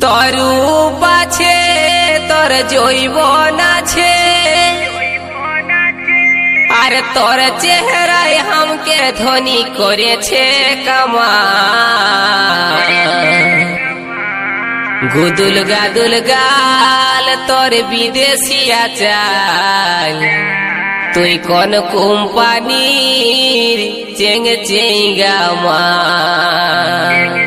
তরূপ আছে তোর জৈবন আছে আর তোর চেহারায় हमके ধনী করেছে কামাল গুদুল গাদুল গাল তোর বিদেশিয়া চাল তুই কোন কোম্পানির চেং চেঙ্গা মাল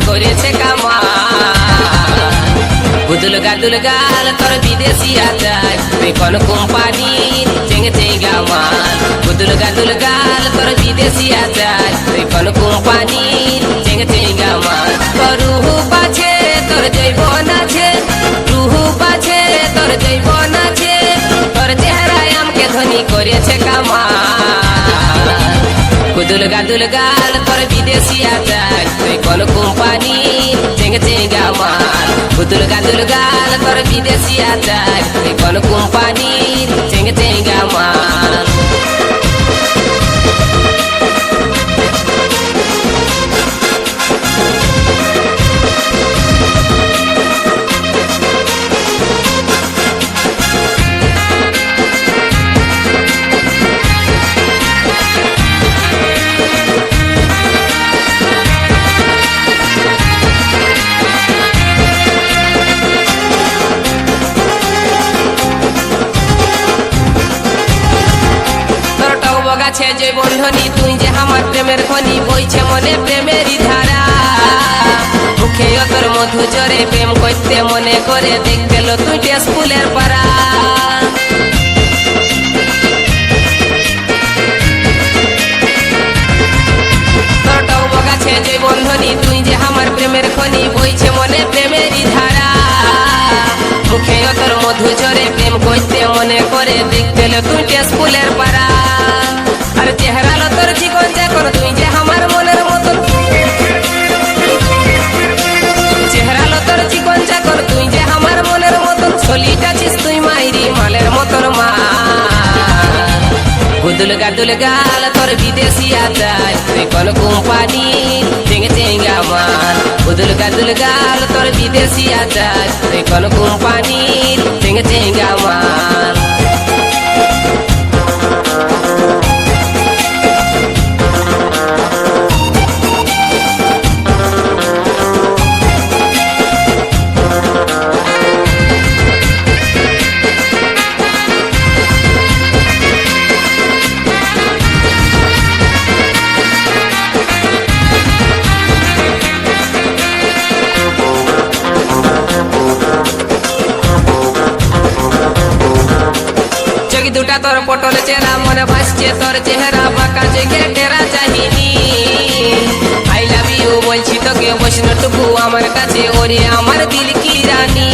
করেছে কামাল গুদুল গাদুল গাল তোর বিদেশিয়া চাল তুই কোন কোম্পানির চেঙ্গে চেঙ্গা মাল গুদুল গাদুল গাল তোর বিদেশিয়া চাল তুই কোন কোম্পানির চেঙ্গে চেঙ্গা মাল তোর রূপ আছে তোর জৈবন আছে রূপ আছে তোর জৈবন আছে তোর চেহারায় हमके ধনী করেছে কামাল গুদুল গাদুল গাল তোর বিদেশিয়া চাল তুই কোন কোম্পানির চেঙ্গে চেঙ্গা মাল গুদুল গাদুল গাল তোর বিদেশিয়া চাল তুই কোন কোম্পানির চেঙ্গে চেঙ্গা মাল আছে যে বন্ধনী তুই যে আমার প্রেমের খনি বইছে মনে প্রেমেরই ধারা মুখে তোর মধু জরে প্রেম করতে মনে করে দেখতে লো তুই স্কুলের পাড়া তোর টক আছে যে বন্ধনী তুই যে আমার প্রেমের খনি বইছে মনে প্রেমেরই ধারা মুখে তোর মধু জরে প্রেম করতে মনে করে দেখতে লো তুই স্কুলের পাড়া আর চেহারা লো তোর জীবন যখন তুই যে আমার মনের মতন চেহারা লো তোর জীবন যখন তুই যে আমার মনের মতন ছলিটাছিস তুই মাইরি মালের মতন মা গুদুল গাদুল গাল তোর বিদেশিয়া চাল তুই কোন কোম্পানি চেঙ্গে চেঙ্গা মাল গুদুল গাদুল গাল তোর বিদেশিয়া চাল তুই কোন কোম্পানি চেঙ্গে চেঙ্গা মাল দুটা তোর পটল চেরা মনে ভাসছে তোর চেহারা বাঁকা জেগে টেরা চাহিনি আই লাভ ইউ বলছি তোকে বৈষ্ণটুকু আমার কাছে ওরে আমার দিল কি রানী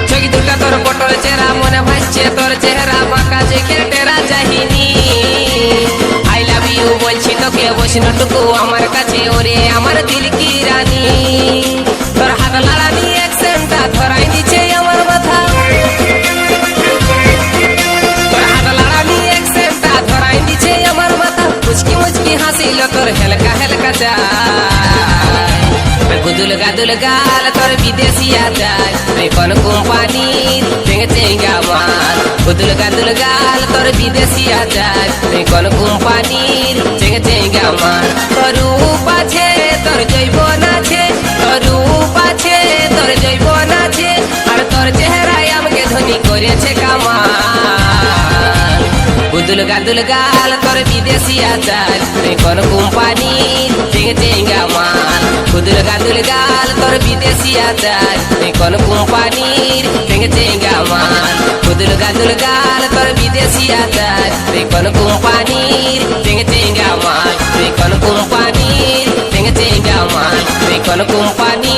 চোখ দুটা তোর পটল চেরা মনে ভাসছে তোর চেহারা বাঁকা জেগে টেরা চাহিনি আই লাভ ইউ বলছি তোকে বৈষ্ণটুকু আমার কাছে ওরে আমার দিল কি রানী তোর হাত লাড়ানি অ্যাকসেন্টটা ধরাই দিচ্ছে আমার মাথা তোর হাত লাড়ানি অ্যাকসেন্টটা ধরাই দিচ্ছে আমার মাথা মুচকি মুচকি হাসিল তোর হেলকা হেলকা চাই গুদুল গাদুল গাল তোর বিদেশিয়া চাল তুই কোন কোম্পানির চেঙ্গে চেঙ্গা মাল গুদুল গাদুল গাল তোর বিদেশিয়া চাল তুই কোন কোম্পানির চেঙ্গে চেঙ্গা মাল তোর রূপ আছে তোর জৈবন আছে তোর রূপ আছে তোর জৈবন আছে আর তোর চেহারায় हमके ধনী করেছে কামাল গুদুল গাদুল গাল তোর বিদেশিয়া চাল তুই কোন কোম্পানির চেঙ্গে চেঙ্গা মাল গুদুল গাল তোর বিদেশি আচার তুই কোন কোম্পানির চেঙ্গে চেঙ্গা মাল গুদুল গাল তোর বিদেশি আচার তুই কোন কোম্পানির চেঙ্গে চেঙ্গা মাল তুই কোন কোম্পানির চেঙ্গে চেঙ্গা মাল তুই কোন কোম্পানি